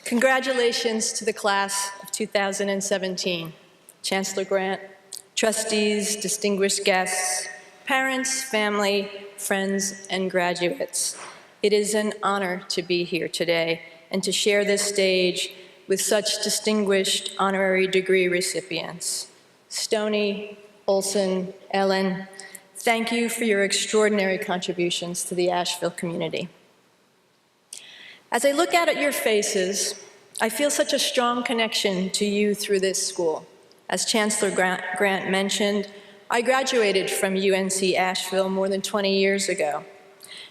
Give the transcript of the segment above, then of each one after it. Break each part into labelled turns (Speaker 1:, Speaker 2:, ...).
Speaker 1: Congratulations to the class of 2017, Chancellor Grant, trustees, distinguished guests, parents, family, friends, and graduates. It is an honor to be here today and to share this stage with such distinguished honorary degree recipients. Stoney, Olson, Ellen, thank you for your extraordinary contributions to the Asheville community. As I look out at your faces, I feel such a strong connection to you through this school. As Chancellor Grant mentioned, I graduated from UNC Asheville more than 20 years ago.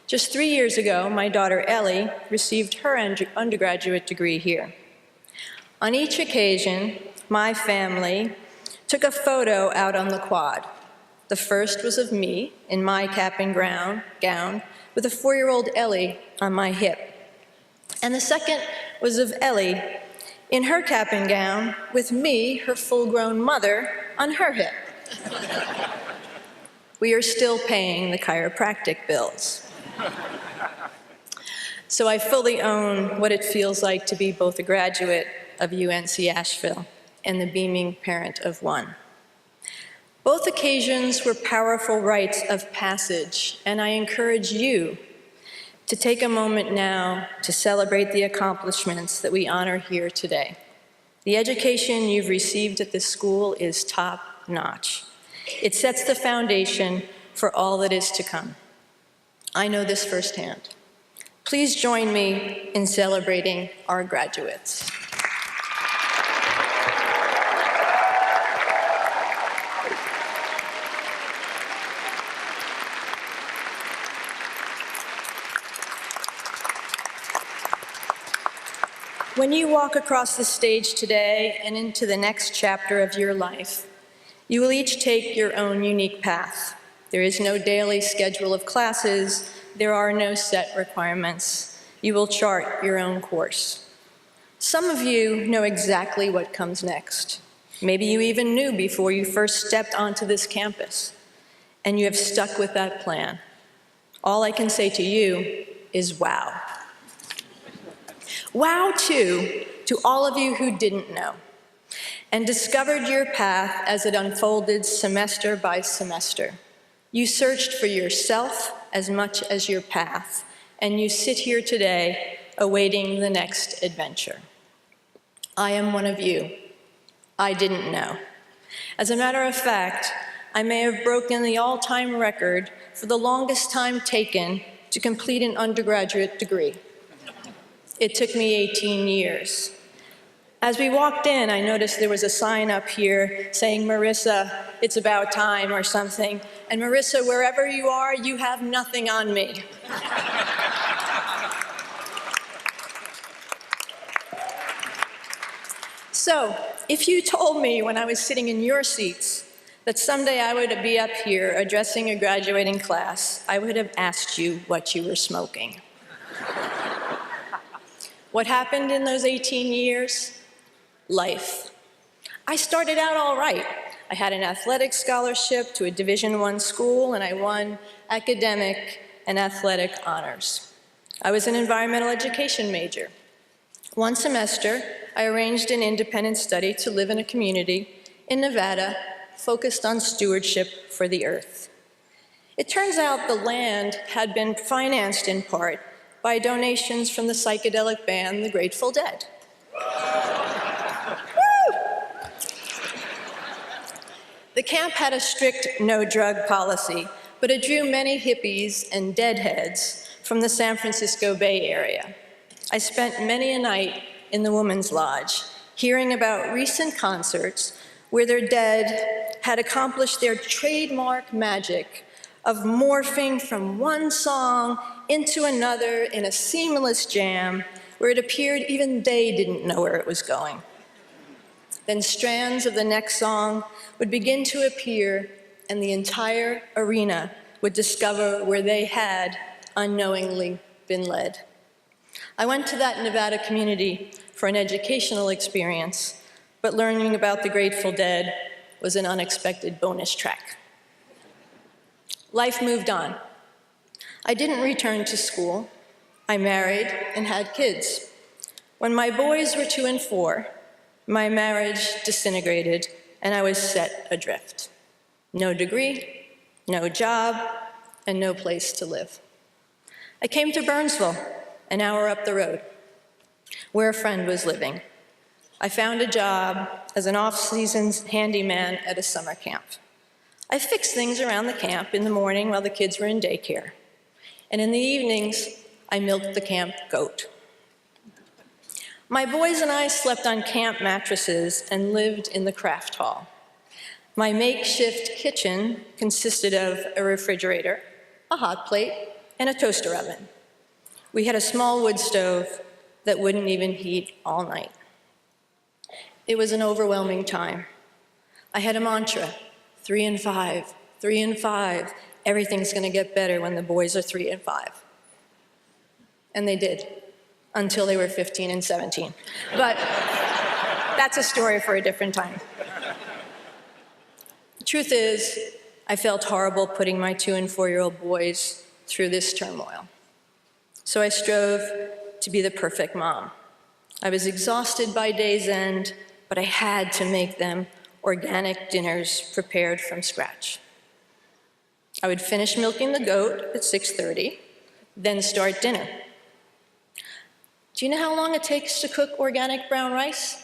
Speaker 1: Just 3 years ago, my daughter Ellie received her undergraduate degree here. On each occasion, my family took a photo out on the quad. The first was of me in my cap and gown with a 4-year-old Ellie on my hip. And the second was of Ellie in her cap and gown with me, her full-grown mother, on her hip. We are still paying the chiropractic bills. So I fully own what it feels like to be both a graduate of UNC Asheville and the beaming parent of one. Both occasions were powerful rites of passage, and I encourage you to take a moment now to celebrate the accomplishments that we honor here today. The education you've received at this school is top-notch. It sets the foundation for all that is to come. I know this firsthand. Please join me in celebrating our graduates. When you walk across the stage today and into the next chapter of your life, you will each take your own unique path. There is no daily schedule of classes. There are no set requirements. You will chart your own course. Some of you know exactly what comes next. Maybe you even knew before you first stepped onto this campus, and you have stuck with that plan. All I can say to you is wow. Wow, too, to all of you who didn't know and discovered your path as it unfolded semester by semester. You searched for yourself as much as your path, and you sit here today awaiting the next adventure. I am one of you. I didn't know. As a matter of fact, I may have broken the all-time record for the longest time taken to complete an undergraduate degree. It took me 18 years. As we walked in, I noticed there was a sign up here saying, "Marissa, it's about time," or something. And Marissa, wherever you are, you have nothing on me. So, if you told me when I was sitting in your seats that someday I would be up here addressing a graduating class, I would have asked you what you were smoking. What happened in those 18 years? Life. I started out all right. I had an athletic scholarship to a Division I school, and I won academic and athletic honors. I was an environmental education major. One semester, I arranged an independent study to live in a community in Nevada focused on stewardship for the earth. It turns out the land had been financed in part by donations from the psychedelic band, the Grateful Dead. The camp had a strict no-drug policy, but it drew many hippies and deadheads from the San Francisco Bay Area. I spent many a night in the Women's Lodge, hearing about recent concerts where their dead had accomplished their trademark magic of morphing from one song into another in a seamless jam where it appeared even they didn't know where it was going. Then strands of the next song would begin to appear, and the entire arena would discover where they had unknowingly been led. I went to that Nevada community for an educational experience, but learning about the Grateful Dead was an unexpected bonus track. Life moved on. I didn't return to school. I married and had kids. When my boys were 2 and 4, my marriage disintegrated and I was set adrift. No degree, no job, and no place to live. I came to Burnsville, an hour up the road, where a friend was living. I found a job as an off-season handyman at a summer camp. I fixed things around the camp in the morning while the kids were in daycare. And in the evenings, I milked the camp goat. My boys and I slept on camp mattresses and lived in the craft hall. My makeshift kitchen consisted of a refrigerator, a hot plate, and a toaster oven. We had a small wood stove that wouldn't even heat all night. It was an overwhelming time. I had a mantra, 3 and 5, 3 and 5. Everything's gonna get better when the boys are 3 and 5. And they did, until they were 15 and 17. But that's a story for a different time. The truth is, I felt horrible putting my 2 and 4-year-old boys through this turmoil. So I strove to be the perfect mom. I was exhausted by day's end, but I had to make them organic dinners prepared from scratch. I would finish milking the goat at 6:30, then start dinner. Do you know how long it takes to cook organic brown rice?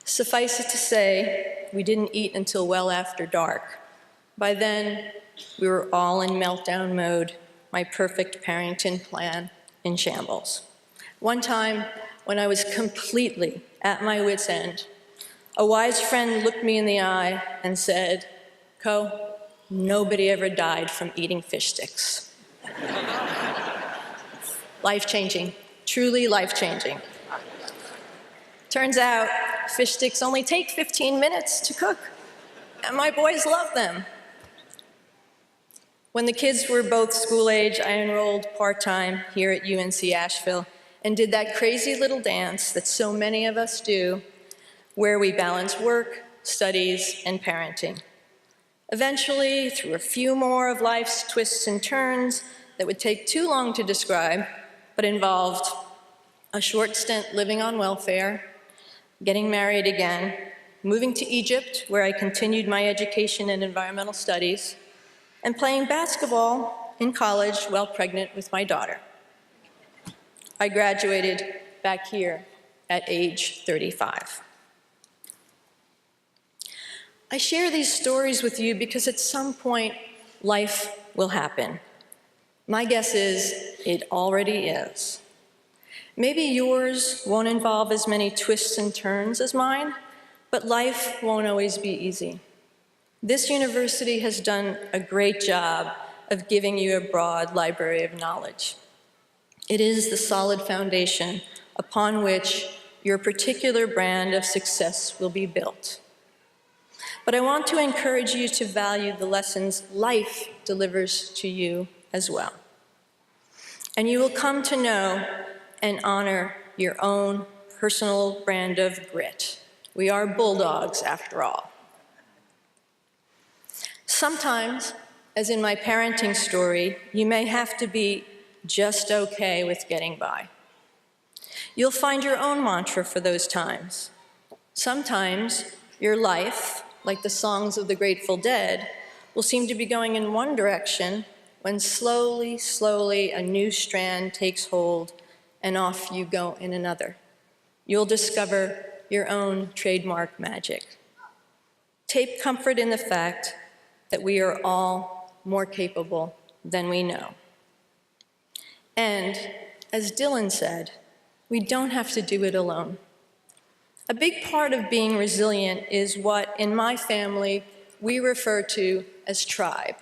Speaker 1: Suffice it to say, we didn't eat until well after dark. By then, we were all in meltdown mode, my perfect parenting plan in shambles. One time, when I was completely at my wit's end, a wise friend looked me in the eye and said, "Co, nobody ever died from eating fish sticks." Life-changing, truly life-changing. Turns out, fish sticks only take 15 minutes to cook, and my boys love them. When the kids were both school age, I enrolled part-time here at UNC Asheville and did that crazy little dance that so many of us do, where we balance work, studies, and parenting. Eventually, through a few more of life's twists and turns that would take too long to describe, but involved a short stint living on welfare, getting married again, moving to Egypt, where I continued my education in environmental studies, and playing basketball in college while pregnant with my daughter. I graduated back here at age 35. I share these stories with you because at some point, life will happen. My guess is it already is. Maybe yours won't involve as many twists and turns as mine, but life won't always be easy. This university has done a great job of giving you a broad library of knowledge. It is the solid foundation upon which your particular brand of success will be built. But I want to encourage you to value the lessons life delivers to you as well. And you will come to know and honor your own personal brand of grit. We are bulldogs, after all. Sometimes, as in my parenting story, you may have to be just okay with getting by. You'll find your own mantra for those times. Sometimes your life, like the songs of the Grateful Dead, will seem to be going in one direction when slowly, slowly a new strand takes hold and off you go in another. You'll discover your own trademark magic. Take comfort in the fact that we are all more capable than we know. And, as Dylan said, we don't have to do it alone. A big part of being resilient is what, in my family, we refer to as tribe.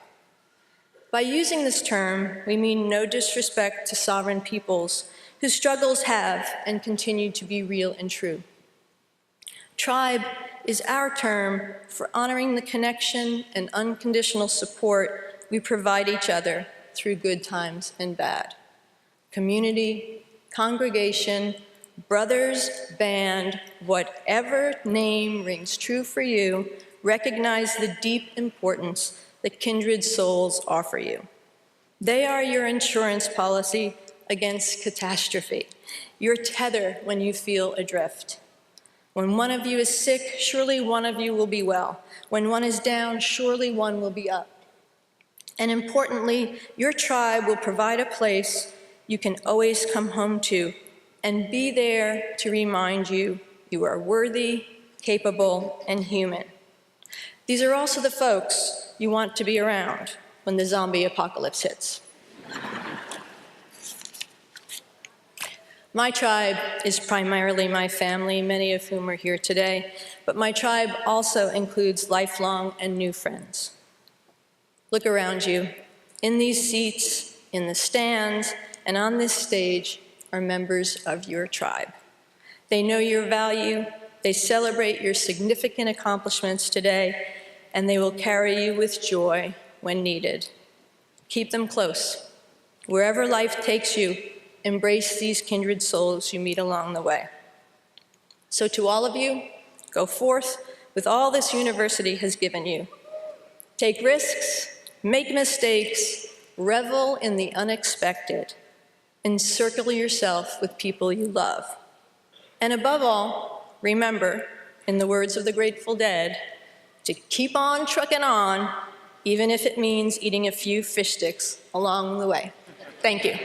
Speaker 1: By using this term, we mean no disrespect to sovereign peoples whose struggles have and continue to be real and true. Tribe is our term for honoring the connection and unconditional support we provide each other through good times and bad. Community, congregation, brothers, band, whatever name rings true for you, recognize the deep importance that kindred souls offer you. They are your insurance policy against catastrophe, your tether when you feel adrift. When one of you is sick, surely one of you will be well. When one is down, surely one will be up. And importantly, your tribe will provide a place you can always come home to and be there to remind you you are worthy, capable, and human. These are also the folks you want to be around when the zombie apocalypse hits. My tribe is primarily my family, many of whom are here today, but my tribe also includes lifelong and new friends. Look around you. In these seats, in the stands, and on this stage are members of your tribe. They know your value, they celebrate your significant accomplishments today, and they will carry you with joy when needed. Keep them close. Wherever life takes you, embrace these kindred souls you meet along the way. So to all of you, go forth with all this university has given you. Take risks, make mistakes, revel in the unexpected, encircle yourself with people you love. And above all, remember, in the words of the Grateful Dead, to keep on trucking on, even if it means eating a few fish sticks along the way. Thank you.